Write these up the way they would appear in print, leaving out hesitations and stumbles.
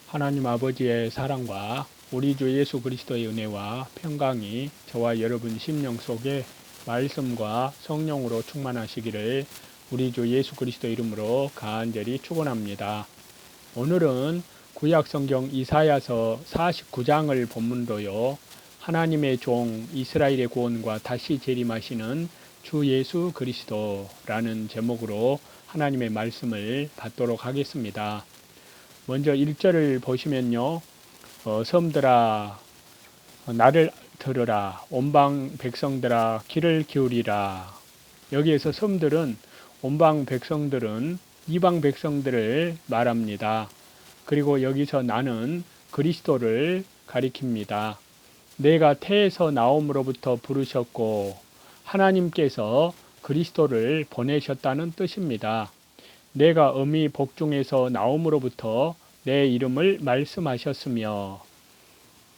하나님 아버지의 사랑과 우리 주 예수 그리스도의 은혜와 평강이 저와 여러분 심령 속에 말씀과 성령으로 충만하시기를 우리 주 예수 그리스도 이름으로 간절히 축원합니다. 오늘은 구약 성경 이사야서 49장을 본문으로요. 하나님의 종 이스라엘의 구원과 다시 재림하시는 주 예수 그리스도라는 제목으로 하나님의 말씀을 받도록 하겠습니다. 먼저 1절을 보시면요. 섬들아 나를 들으라, 온방 백성들아 귀를 기울이라. 여기에서 섬들은, 온방 백성들은 이방 백성들을 말합니다. 그리고 여기서 나는 그리스도를 가리킵니다. 내가 태에서 나옴으로부터 부르셨고 하나님께서 그리스도를 보내셨다는 뜻입니다. 내가 어미 복중에서 나옴으로부터 내 이름을 말씀하셨으며,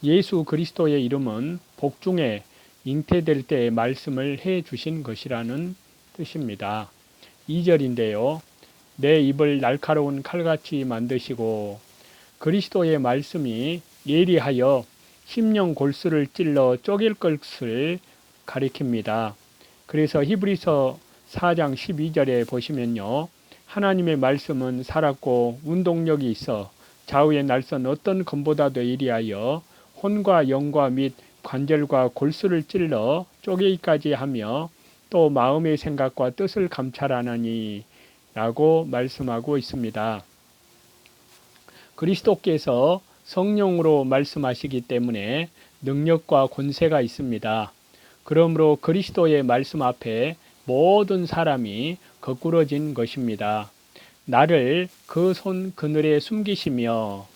예수 그리스도의 이름은 복중에 잉태될 때의 말씀을 해 주신 것이라는 뜻입니다. 2절인데요. 내 입을 날카로운 칼같이 만드시고, 그리스도의 말씀이 예리하여 심령 골수를 찔러 쪼갤 것을 가리킵니다. 그래서 히브리서 4장 12절에 보시면요. 하나님의 말씀은 살았고 운동력이 있어 좌우의 날선 어떤 검보다도 예리하여 혼과 영과 및 관절과 골수를 찔러 쪼개기까지 하며 또 마음의 생각과 뜻을 감찰하나니 라고 말씀하고 있습니다. 그리스도께서 성령으로 말씀하시기 때문에 능력과 권세가 있습니다. 그러므로 그리스도의 말씀 앞에 모든 사람이 거꾸러진 것입니다. 나를 그 손 그늘에 숨기시며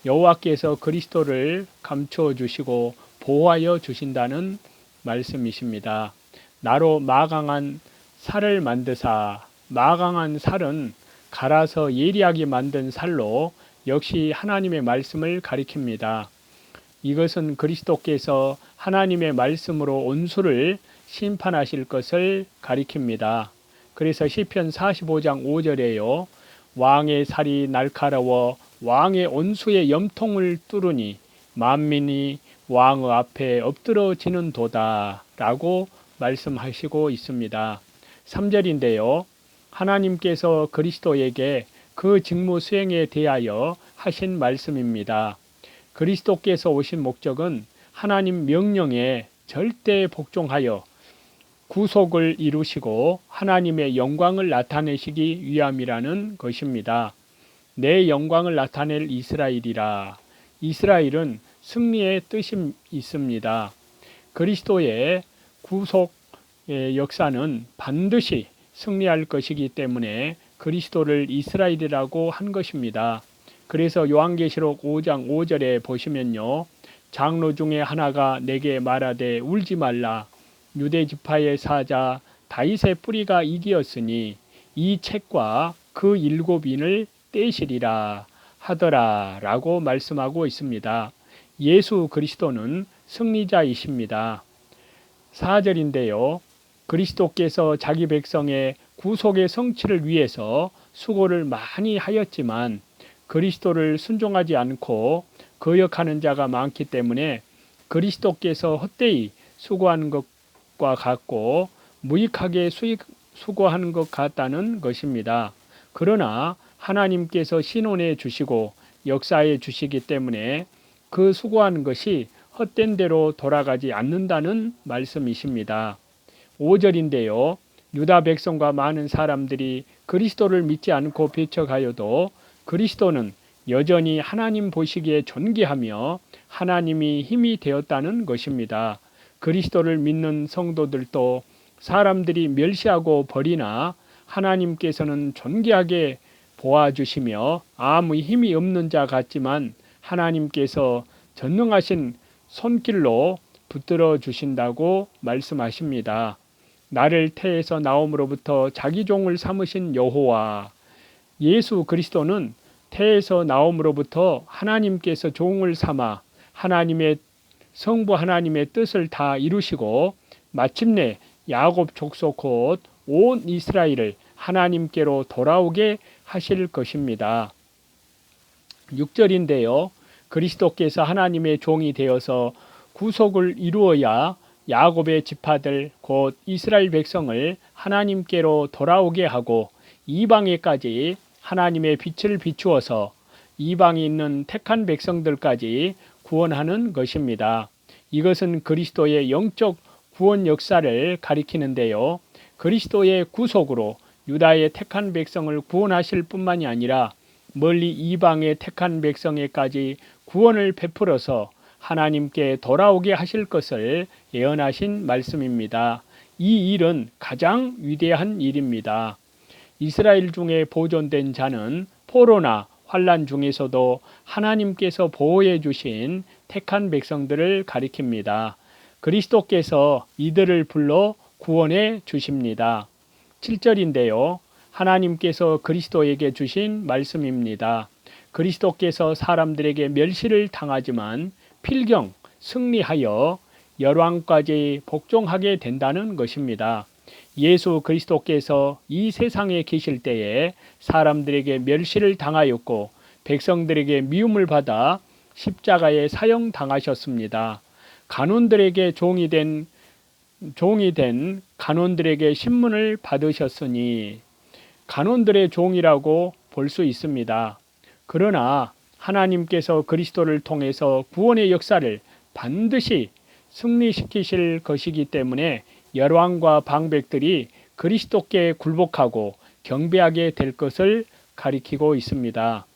여호와께서 그리스도를 감추어 주시고 보호하여 주신다는 말씀이십니다. 나로 마강한 살을 만드사, 마강한 살은 갈아서 예리하게 만든 살로 역시 하나님의 말씀을 가리킵니다. 이것은 그리스도께서 하나님의 말씀으로 온수를 심판하실 것을 가리킵니다. 그래서 시편 45장 5절에요. 왕의 살이 날카로워 왕의 온수의 염통을 뚫으니 만민이 왕의 앞에 엎드러지는 도다 라고 말씀하시고 있습니다. 3절인데요. 하나님께서 그리스도에게 그 직무 수행에 대하여 하신 말씀입니다. 그리스도께서 오신 목적은 하나님 명령에 절대 복종하여 구속을 이루시고 하나님의 영광을 나타내시기 위함이라는 것입니다. 내 영광을 나타낼 이스라엘이라. 이스라엘은 승리의 뜻이 있습니다. 그리스도의 구속의 역사는 반드시 승리할 것이기 때문에 그리스도를 이스라엘이라고 한 것입니다. 그래서 요한계시록 5장 5절에 보시면요. 장로 중에 하나가 내게 말하되 울지 말라. 유대 지파의 사자 다윗의 뿌리가 이기었으니 이 책과 그 7인을 떼시리라 하더라 라고 말씀하고 있습니다. 예수 그리스도는 승리자이십니다. 4절인데요. 그리스도께서 자기 백성의 구속의 성취를 위해서 수고를 많이 하였지만 그리스도를 순종하지 않고 거역하는 자가 많기 때문에 그리스도께서 헛되이 수고하는 것과 같고 무익하게 수고하는 것 같다는 것입니다. 그러나 하나님께서 신원해 주시고 역사해 주시기 때문에 그 수고하는 것이 헛된 대로 돌아가지 않는다는 말씀이십니다. 5절인데요. 유다 백성과 많은 사람들이 그리스도를 믿지 않고 배척하여도 그리스도는 여전히 하나님 보시기에 존귀하며 하나님이 힘이 되었다는 것입니다. 그리스도를 믿는 성도들도 사람들이 멸시하고 버리나 하나님께서는 존귀하게 보아주시며 아무 힘이 없는 자 같지만 하나님께서 전능하신 손길로 붙들어 주신다고 말씀하십니다. 나를 태에서 나옴으로부터 자기 종을 삼으신 여호와, 예수 그리스도는 태에서 나옴으로부터 하나님께서 종을 삼아 하나님의 성부 하나님의 뜻을 다 이루시고 마침내 야곱 족속 곧 온 이스라엘을 하나님께로 돌아오게 하실 것입니다. 6절인데요. 그리스도께서 하나님의 종이 되어서 구속을 이루어야 야곱의 지파들 곧 이스라엘 백성을 하나님께로 돌아오게 하고 이방에까지 하나님의 빛을 비추어서 이방에 있는 택한 백성들까지 구원하는 것입니다. 이것은 그리스도의 영적 구원 역사를 가리키는데요. 그리스도의 구속으로 유다의 택한 백성을 구원하실 뿐만이 아니라 멀리 이방의 택한 백성에까지 구원을 베풀어서 하나님께 돌아오게 하실 것을 예언하신 말씀입니다. 이 일은 가장 위대한 일입니다. 이스라엘 중에 보존된 자는 포로나 환난 중에서도 하나님께서 보호해 주신 택한 백성들을 가리킵니다. 그리스도께서 이들을 불러 구원해 주십니다. 7절인데요. 하나님께서 그리스도에게 주신 말씀입니다. 그리스도께서 사람들에게 멸시를 당하지만 필경 승리하여 열왕까지 복종하게 된다는 것입니다. 예수 그리스도께서 이 세상에 계실 때에 사람들에게 멸시를 당하였고 백성들에게 미움을 받아 십자가에 사형당하셨습니다. 간원들에게 종이 된 간원들에게 신문을 받으셨으니 간원들의 종이라고 볼 수 있습니다. 그러나 하나님께서 그리스도를 통해서 구원의 역사를 반드시 승리시키실 것이기 때문에 열왕과 방백들이 그리스도께 굴복하고 경배하게 될 것을 가리키고 있습니다.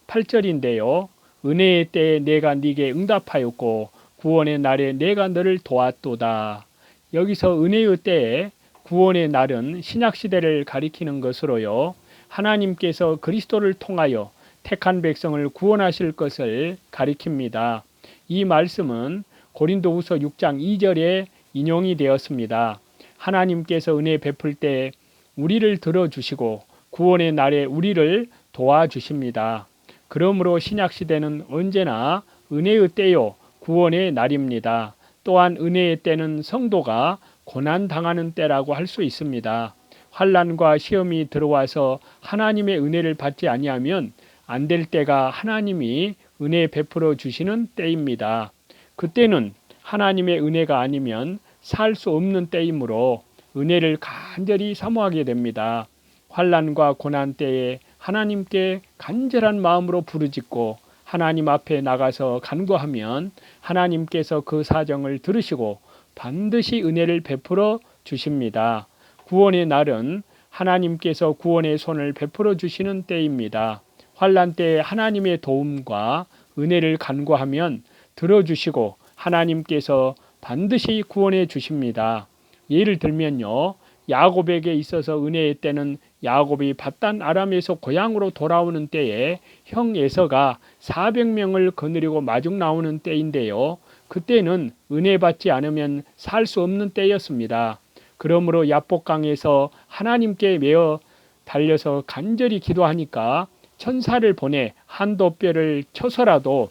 8절인데요. 은혜의 때에 내가 네게 응답하였고 구원의 날에 내가 너를 도왔도다. 여기서 은혜의 때에 구원의 날은 신약시대를 가리키는 것으로요. 하나님께서 그리스도를 통하여 택한 백성을 구원하실 것을 가리킵니다. 이 말씀은 고린도후서 6장 2절에 인용이 되었습니다. 하나님께서 은혜 베풀 때 우리를 들어주시고 구원의 날에 우리를 도와주십니다. 그러므로 신약시대는 언제나 은혜의 때요 구원의 날입니다. 또한 은혜의 때는 성도가 고난당하는 때라고 할 수 있습니다. 환난과 시험이 들어와서 하나님의 은혜를 받지 아니하면 안 될 때가 하나님이 은혜 베풀어 주시는 때입니다. 그때는 하나님의 은혜가 아니면 살 수 없는 때이므로 은혜를 간절히 사모하게 됩니다. 환난과 고난 때에 하나님께 간절한 마음으로 부르짖고 하나님 앞에 나가서 간구하면 하나님께서 그 사정을 들으시고 반드시 은혜를 베풀어 주십니다. 구원의 날은 하나님께서 구원의 손을 베풀어 주시는 때입니다. 환난 때에 하나님의 도움과 은혜를 간구하면 들어주시고 하나님께서 반드시 구원해 주십니다. 예를 들면요. 야곱에게 있어서 은혜의 때는 야곱이 밧단 아람에서 고향으로 돌아오는 때에 형 에서가 400명을 거느리고 마중 나오는 때인데요. 그때는 은혜 받지 않으면 살 수 없는 때였습니다. 그러므로 야복강에서 하나님께 매어 달려서 간절히 기도하니까 천사를 보내 한돛뼈를 쳐서라도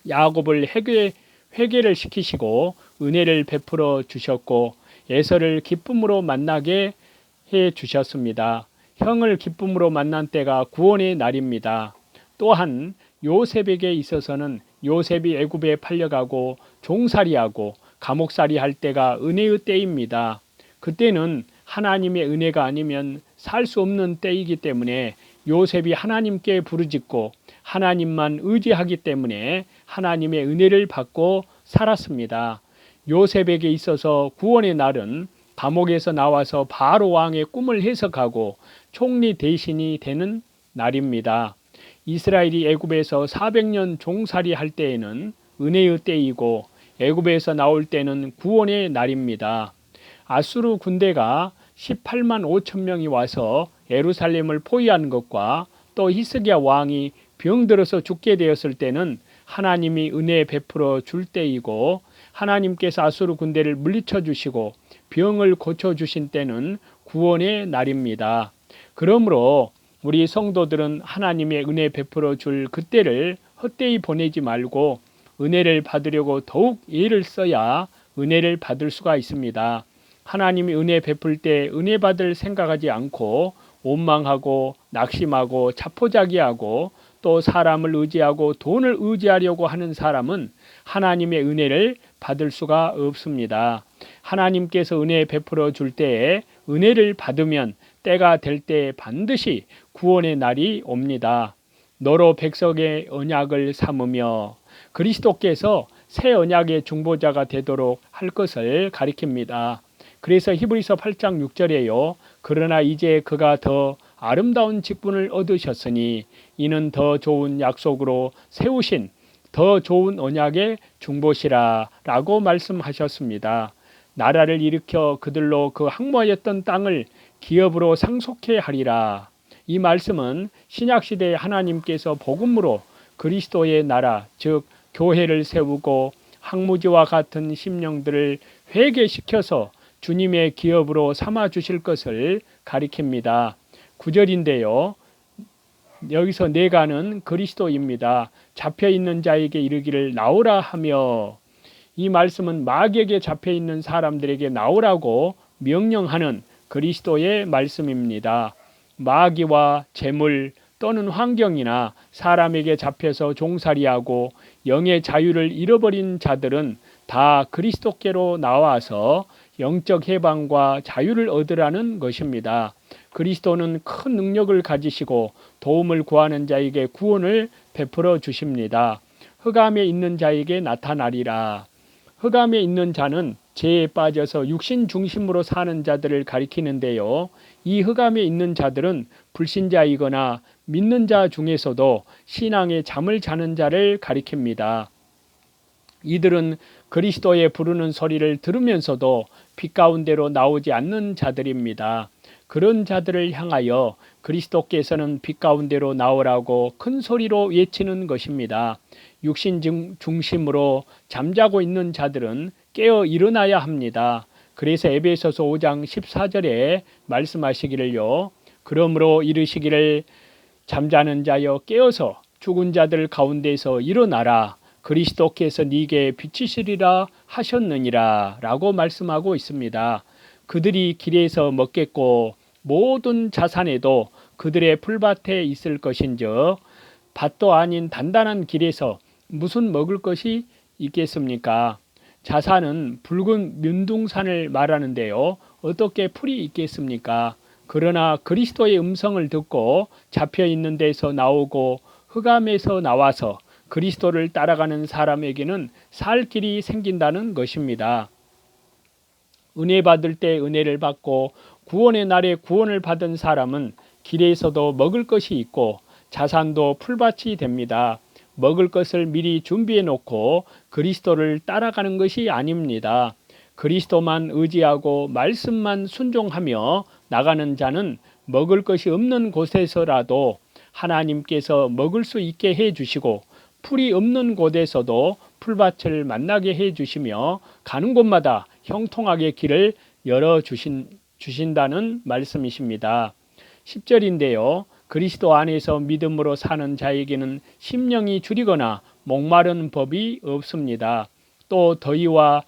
야곱을 회개를 시키시고 은혜를 베풀어 주셨고 에서를 기쁨으로 만나게 해 주셨습니다. 형을 기쁨으로 만난 때가 구원의 날입니다. 또한 요셉에게 있어서는 요셉이 애굽에 팔려가고 종살이하고 감옥살이 할 때가 은혜의 때입니다. 그때는 하나님의 은혜가 아니면 살 수 없는 때이기 때문에 요셉이 하나님께 부르짖고 하나님만 의지하기 때문에 하나님의 은혜를 받고 살았습니다. 요셉에게 있어서 구원의 날은 감옥에서 나와서 바로 왕의 꿈을 해석하고 총리 대신이 되는 날입니다. 이스라엘이 애굽에서 400년 종살이 할 때에는 은혜의 때이고 애굽에서 나올 때는 구원의 날입니다. 아수르 군대가 18만 5천 명이 와서 예루살렘을 포위한 것과 또 히스기야 왕이 병들어서 죽게 되었을 때는 하나님이 은혜 베풀어 줄 때이고 하나님께서 아수르 군대를 물리쳐 주시고 병을 고쳐 주신 때는 구원의 날입니다. 그러므로 우리 성도들은 하나님의 은혜 베풀어 줄 그때를 헛되이 보내지 말고 은혜를 받으려고 더욱 애를 써야 은혜를 받을 수가 있습니다. 하나님이 은혜 베풀 때 은혜 받을 생각하지 않고 원망하고 낙심하고 자포자기하고 또 사람을 의지하고 돈을 의지하려고 하는 사람은 하나님의 은혜를 받을 수가 없습니다. 하나님께서 은혜 베풀어 줄 때에 은혜를 받으면 때가 될 때 반드시 구원의 날이 옵니다. 너로 백성의 언약을 삼으며 그리스도께서 새 언약의 중보자가 되도록 할 것을 가리킵니다. 그래서 히브리서 8장 6절에요. 그러나 이제 그가 더 아름다운 직분을 얻으셨으니 이는 더 좋은 약속으로 세우신 더 좋은 언약의 중보시라 라고 말씀하셨습니다. 나라를 일으켜 그들로 그 항모하였던 땅을 기업으로 상속해 하리라. 이 말씀은 신약시대에 하나님께서 복음으로 그리스도의 나라 즉 교회를 세우고 항무지와 같은 심령들을 회개시켜서 주님의 기업으로 삼아 주실 것을 가리킵니다. 9절인데요. 여기서 내가는 그리스도입니다. 잡혀있는 자에게 이르기를 나오라 하며, 이 말씀은 마귀에게 잡혀있는 사람들에게 나오라고 명령하는 그리스도의 말씀입니다. 마귀와 재물 또는 환경이나 사람에게 잡혀서 종살이하고 영의 자유를 잃어버린 자들은 다 그리스도께로 나와서 영적 해방과 자유를 얻으라는 것입니다. 그리스도는 큰 능력을 가지시고 도움을 구하는 자에게 구원을 베풀어 주십니다. 흑암에 있는 자에게 나타나리라. 흑암에 있는 자는 죄에 빠져서 육신 중심으로 사는 자들을 가리키는데요. 이 흑암에 있는 자들은 불신자이거나 믿는 자 중에서도 신앙의 잠을 자는 자를 가리킵니다. 이들은 그리스도의 부르는 소리를 들으면서도 빛 가운데로 나오지 않는 자들입니다. 그런 자들을 향하여 그리스도께서는 빛 가운데로 나오라고 큰 소리로 외치는 것입니다. 육신 중심으로 잠자고 있는 자들은 깨어 일어나야 합니다. 그래서 에베소서 5장 14절에 말씀하시기를요. 그러므로 이르시기를 잠자는 자여 깨어서 죽은 자들 가운데서 일어나라. 그리스도께서 네게 비치시리라 하셨느니라 라고 말씀하고 있습니다. 그들이 길에서 먹겠고 모든 자산에도 그들의 풀밭에 있을 것인즉 밭도 아닌 단단한 길에서 무슨 먹을 것이 있겠습니까? 자산은 붉은 민둥산을 말하는데요. 어떻게 풀이 있겠습니까? 그러나 그리스도의 음성을 듣고 잡혀있는 데서 나오고 흑암에서 나와서 그리스도를 따라가는 사람에게는 살 길이 생긴다는 것입니다. 은혜 받을 때 은혜를 받고 구원의 날에 구원을 받은 사람은 길에서도 먹을 것이 있고 자산도 풀밭이 됩니다. 먹을 것을 미리 준비해 놓고 그리스도를 따라가는 것이 아닙니다. 그리스도만 의지하고 말씀만 순종하며 나가는 자는 먹을 것이 없는 곳에서라도 하나님께서 먹을 수 있게 해주시고 풀이 없는 곳에서도 풀밭을 만나게 해주시며 가는 곳마다 형통하게 길을 열어주신다는 말씀이십니다. 10절인데요. 그리스도 안에서 믿음으로 사는 자에게는 심령이 주리거나 목마른 법이 없습니다. 또 더위와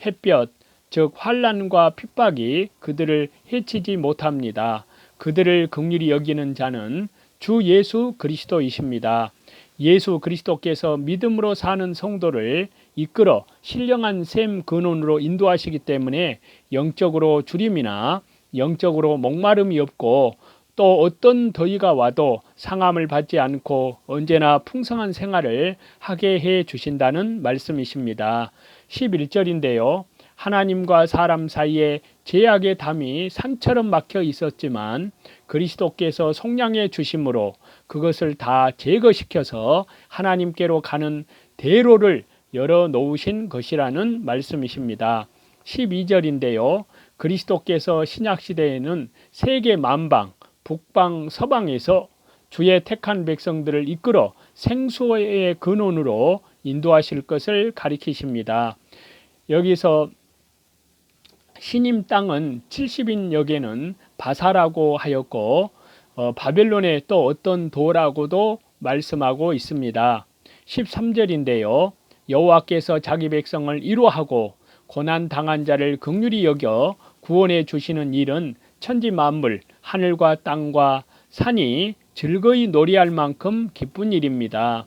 햇볕, 즉 환난과 핍박이 그들을 해치지 못합니다. 그들을 긍휼히 여기는 자는 주 예수 그리스도이십니다. 예수 그리스도께서 믿음으로 사는 성도를 이끌어 신령한 샘 근원으로 인도하시기 때문에 영적으로 주림이나 영적으로 목마름이 없고 또 어떤 더위가 와도 상함을 받지 않고 언제나 풍성한 생활을 하게 해 주신다는 말씀이십니다. 11절인데요. 하나님과 사람 사이에 제약의 담이 산처럼 막혀 있었지만 그리스도께서 속량해 주심으로 그것을 다 제거시켜서 하나님께로 가는 대로를 열어놓으신 것이라는 말씀이십니다. 12절인데요. 그리스도께서 신약시대에는 세계 만방, 북방, 서방에서 주의 택한 백성들을 이끌어 생수의 근원으로 인도하실 것을 가리키십니다. 여기서 신임 땅은 70인역에는 바사라고 하였고 바벨론의 또 어떤 도라고도 말씀하고 있습니다. 13절인데요. 여호와께서 자기 백성을 위로하고 고난 당한 자를 긍휼히 여겨 구원해 주시는 일은 천지 만물 하늘과 땅과 산이 즐거이 노래할 만큼 기쁜 일입니다.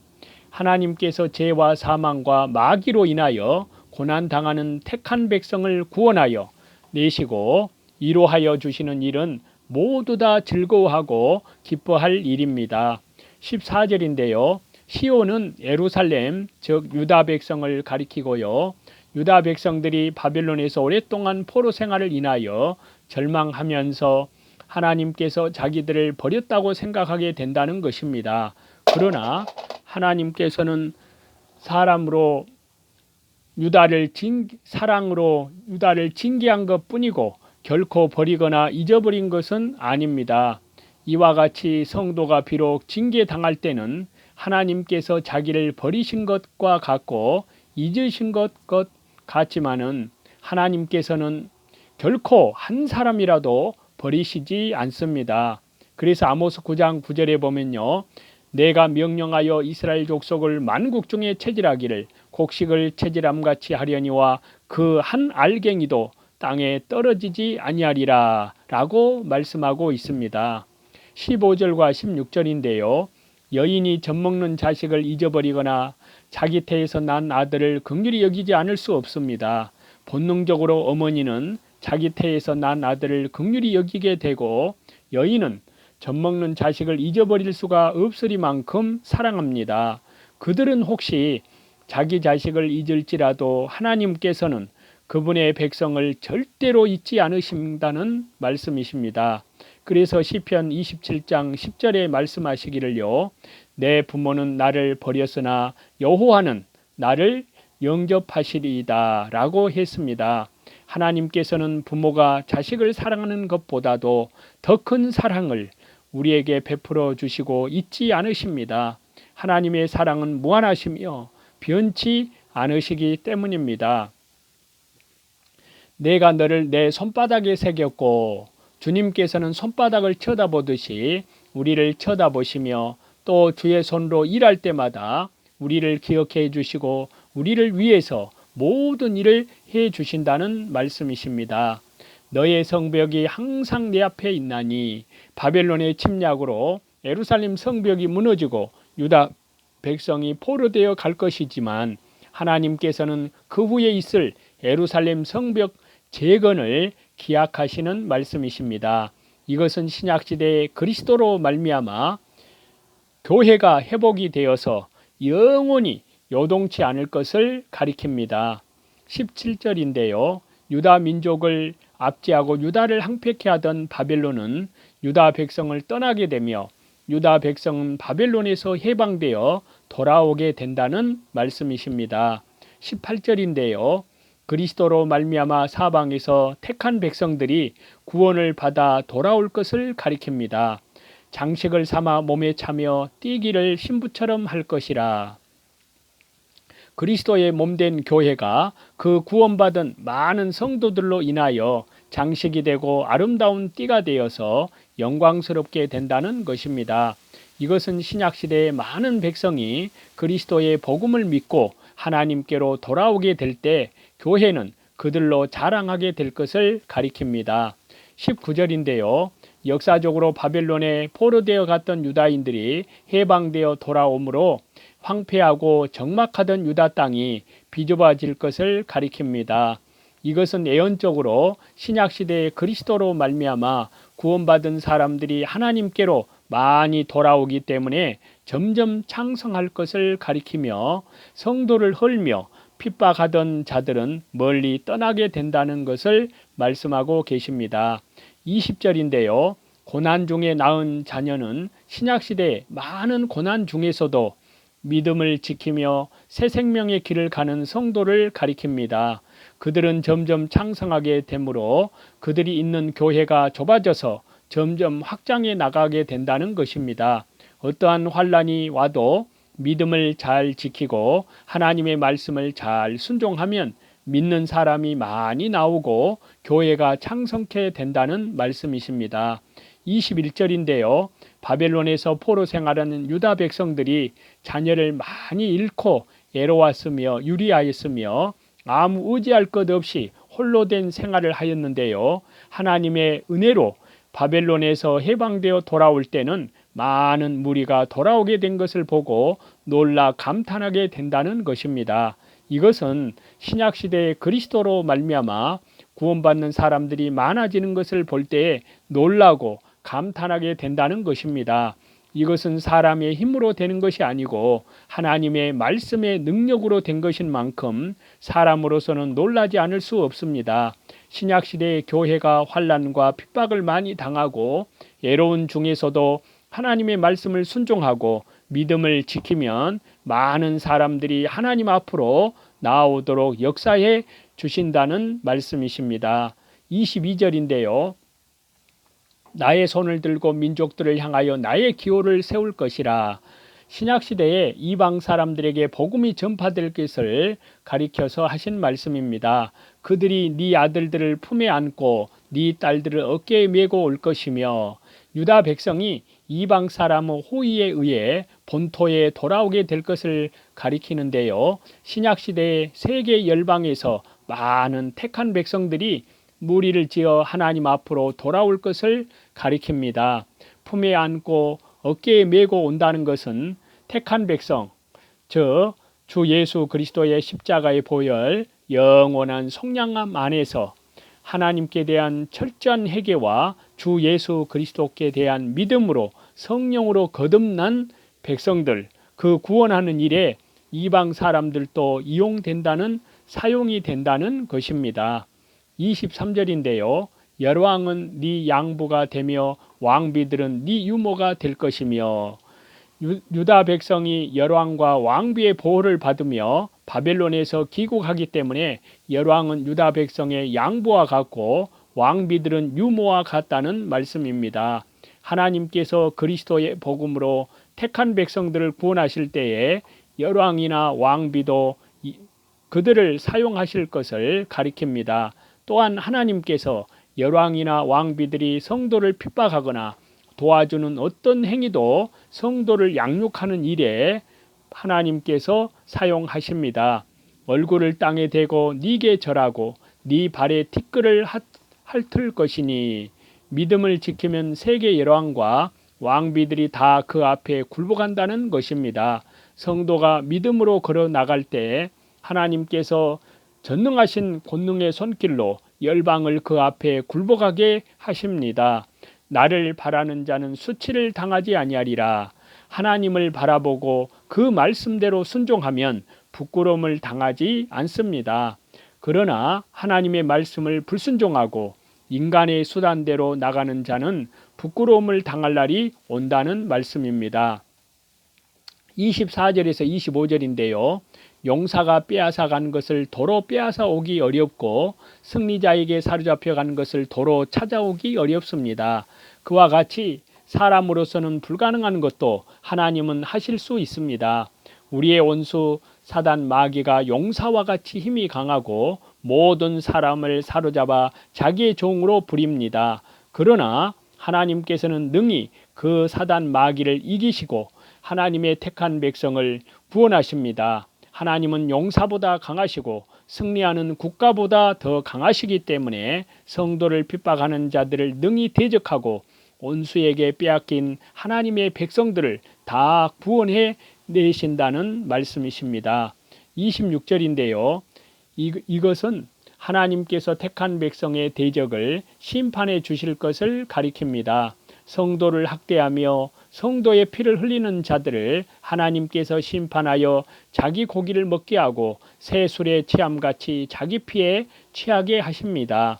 하나님께서 죄와 사망과 마귀로 인하여 고난당하는 택한 백성을 구원하여 내시고 위로하여 주시는 일은 모두 다 즐거워하고 기뻐할 일입니다. 14절인데요. 시온은 예루살렘 즉 유다 백성을 가리키고요. 유다 백성들이 바벨론에서 오랫동안 포로 생활을 인하여 절망하면서 하나님께서 자기들을 버렸다고 생각하게 된다는 것입니다. 그러나 하나님께서는 사랑으로 유다를 징계한 것뿐이고 결코 버리거나 잊어버린 것은 아닙니다. 이와 같이 성도가 비록 징계당할 때는 하나님께서 자기를 버리신 것과 같고 잊으신 것 같지만은 하나님께서는 결코 한 사람이라도 버리시지 않습니다. 그래서 아모스 9장 9절에 보면요. 내가 명령하여 이스라엘 족속을 만국 중에 체질하기를 곡식을 체질함같이 하려니와 그 한 알갱이도 땅에 떨어지지 아니하리라 라고 말씀하고 있습니다. 15절과 16절인데요. 여인이 젖먹는 자식을 잊어버리거나 자기 태에서 난 아들을 긍휼히 여기지 않을 수 없습니다. 본능적으로 어머니는 자기 태에서 난 아들을 긍휼히 여기게 되고 여인은 젖먹는 자식을 잊어버릴 수가 없으리만큼 사랑합니다. 그들은 혹시 자기 자식을 잊을지라도 하나님께서는 그분의 백성을 절대로 잊지 않으신다는 말씀이십니다. 그래서 시편 27장 10절에 말씀하시기를요. 내 부모는 나를 버렸으나 여호와는 나를 영접하시리이다 라고 했습니다. 하나님께서는 부모가 자식을 사랑하는 것보다도 더 큰 사랑을 우리에게 베풀어 주시고 잊지 않으십니다. 하나님의 사랑은 무한하시며 변치 않으시기 때문입니다. 내가 너를 내 손바닥에 새겼고 주님께서는 손바닥을 쳐다보듯이 우리를 쳐다보시며 또 주의 손으로 일할 때마다 우리를 기억해 주시고 우리를 위해서 모든 일을 해 주신다는 말씀이십니다. 너의 성벽이 항상 내 앞에 있나니 바벨론의 침략으로 예루살렘 성벽이 무너지고 유다 백성이 포로되어 갈 것이지만 하나님께서는 그 후에 있을 예루살렘 성벽 재건을 기약하시는 말씀이십니다. 이것은 신약시대의 그리스도로 말미암아 교회가 회복이 되어서 영원히 요동치 않을 것을 가리킵니다. 17절인데요. 유다 민족을 압제하고 유다를 항폐케 하던 바벨론은 유다 백성을 떠나게 되며 유다 백성은 바벨론에서 해방되어 돌아오게 된다는 말씀이십니다. 18절인데요. 그리스도로 말미암아 사방에서 택한 백성들이 구원을 받아 돌아올 것을 가리킵니다. 장식을 삼아 몸에 차며 뛰기를 신부처럼 할 것이라. 그리스도의 몸된 교회가 그 구원받은 많은 성도들로 인하여 장식이 되고 아름다운 띠가 되어서 영광스럽게 된다는 것입니다. 이것은 신약시대의 많은 백성이 그리스도의 복음을 믿고 하나님께로 돌아오게 될 때 교회는 그들로 자랑하게 될 것을 가리킵니다. 19절인데요. 역사적으로 바벨론에 포로되어 갔던 유다인들이 해방되어 돌아오므로 황폐하고 적막하던 유다 땅이 비좁아질 것을 가리킵니다. 이것은 예언적으로 신약시대의 그리스도로 말미암아 구원받은 사람들이 하나님께로 많이 돌아오기 때문에 점점 창성할 것을 가리키며 성도를 헐며 핍박하던 자들은 멀리 떠나게 된다는 것을 말씀하고 계십니다. 20절인데요. 고난 중에 낳은 자녀는 신약시대의 많은 고난 중에서도 믿음을 지키며 새 생명의 길을 가는 성도를 가리킵니다. 그들은 점점 창성하게 되므로 그들이 있는 교회가 좁아져서 점점 확장해 나가게 된다는 것입니다. 어떠한 환난이 와도 믿음을 잘 지키고 하나님의 말씀을 잘 순종하면 믿는 사람이 많이 나오고 교회가 창성케 된다는 말씀이십니다. 21절인데요. 바벨론에서 포로 생활하는 유다 백성들이 자녀를 많이 잃고 애로웠으며 유리하였으며 아무 의지할 것 없이 홀로 된 생활을 하였는데요. 하나님의 은혜로 바벨론에서 해방되어 돌아올 때는 많은 무리가 돌아오게 된 것을 보고 놀라 감탄하게 된다는 것입니다. 이것은 신약시대의 그리스도로 말미암아 구원받는 사람들이 많아지는 것을 볼 때에 놀라고 감탄하게 된다는 것입니다. 이것은 사람의 힘으로 되는 것이 아니고 하나님의 말씀의 능력으로 된 것인 만큼 사람으로서는 놀라지 않을 수 없습니다. 신약시대의 교회가 환난과 핍박을 많이 당하고 애로운 중에서도 하나님의 말씀을 순종하고 믿음을 지키면 많은 사람들이 하나님 앞으로 나오도록 역사해 주신다는 말씀이십니다. 22절인데요. 나의 손을 들고 민족들을 향하여 나의 기호를 세울 것이라. 신약시대에 이방 사람들에게 복음이 전파될 것을 가리켜서 하신 말씀입니다. 그들이 네 아들들을 품에 안고 네 딸들을 어깨에 메고 올 것이며 유다 백성이 이방 사람의 호의에 의해 본토에 돌아오게 될 것을 가리키는데요. 신약시대의 세계 열방에서 많은 택한 백성들이 무리를 지어 하나님 앞으로 돌아올 것을 가리킵니다. 품에 안고 어깨에 메고 온다는 것은 택한 백성, 즉 주 예수 그리스도의 십자가의 보혈, 영원한 속량함 안에서 하나님께 대한 철저한 회개와 주 예수 그리스도께 대한 믿음으로 성령으로 거듭난 백성들, 그 구원하는 일에 이방 사람들도 이용된다는, 사용이 된다는 것입니다. 23절인데요. 열왕은 네 양부가 되며 왕비들은 네 유모가 될 것이며, 유다 백성이 열왕과 왕비의 보호를 받으며 바벨론에서 귀국하기 때문에 열왕은 유다 백성의 양부와 같고 왕비들은 유모와 같다는 말씀입니다. 하나님께서 그리스도의 복음으로 택한 백성들을 구원하실 때에 열왕이나 왕비도 그들을 사용하실 것을 가리킵니다. 또한 하나님께서 열왕이나 왕비들이 성도를 핍박하거나 도와주는 어떤 행위도 성도를 양육하는 일에 하나님께서 사용하십니다. 얼굴을 땅에 대고 네게 절하고 네 발에 티끌을 핥을 것이니, 믿음을 지키면 세계 열왕과 왕비들이 다 그 앞에 굴복한다는 것입니다. 성도가 믿음으로 걸어 나갈 때 하나님께서 전능하신 권능의 손길로 열방을 그 앞에 굴복하게 하십니다. 나를 바라는 자는 수치를 당하지 아니하리라. 하나님을 바라보고 그 말씀대로 순종하면 부끄러움을 당하지 않습니다. 그러나 하나님의 말씀을 불순종하고 인간의 수단대로 나가는 자는 부끄러움을 당할 날이 온다는 말씀입니다. 24절에서 25절인데요. 용사가 빼앗아 간 것을 도로 빼앗아 오기 어렵고 승리자에게 사로잡혀 간 것을 도로 찾아오기 어렵습니다. 그와 같이 사람으로서는 불가능한 것도 하나님은 하실 수 있습니다. 우리의 원수 사단 마귀가 용사와 같이 힘이 강하고 모든 사람을 사로잡아 자기의 종으로 부립니다. 그러나 하나님께서는 능히 그 사단 마귀를 이기시고 하나님의 택한 백성을 구원하십니다. 하나님은 용사보다 강하시고 승리하는 국가보다 더 강하시기 때문에 성도를 핍박하는 자들을 능히 대적하고 원수에게 빼앗긴 하나님의 백성들을 다 구원해 내신다는 말씀이십니다. 26절인데요. 이것은 하나님께서 택한 백성의 대적을 심판해 주실 것을 가리킵니다. 성도를 학대하며 성도의 피를 흘리는 자들을 하나님께서 심판하여 자기 고기를 먹게 하고 새 술에 취함같이 자기 피에 취하게 하십니다.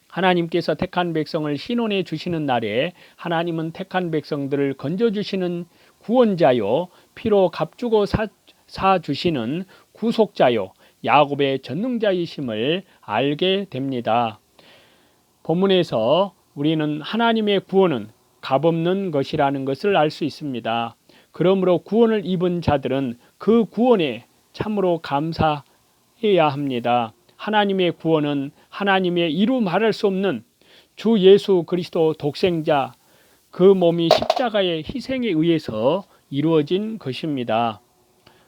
하나님께서 택한 백성을 신원해 주시는 날에 하나님은 택한 백성들을 건져주시는 구원자요, 피로 값주고 사주시는 구속자요, 야곱의 전능자이심을 알게 됩니다. 본문에서 우리는 하나님의 구원은 값없는 것이라는 것을 알 수 있습니다. 그러므로 구원을 입은 자들은 그 구원에 참으로 감사해야 합니다. 하나님의 구원은 하나님의 이루 말할 수 없는 주 예수 그리스도 독생자, 그 몸이 십자가의 희생에 의해서 이루어진 것입니다.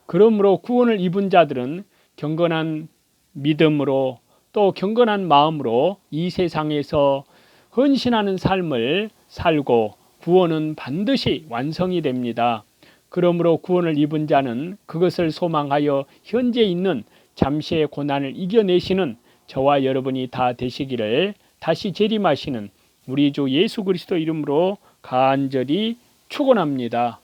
그러므로 구원을 입은 자들은 경건한 믿음으로 또 경건한 마음으로 이 세상에서 헌신하는 삶을 살고 구원은 반드시 완성이 됩니다. 그러므로 구원을 입은 자는 그것을 소망하여 현재 있는 잠시의 고난을 이겨내시는 저와 여러분이 다 되시기를 다시 재림하시는 우리 주 예수 그리스도 이름으로 간절히 축원합니다.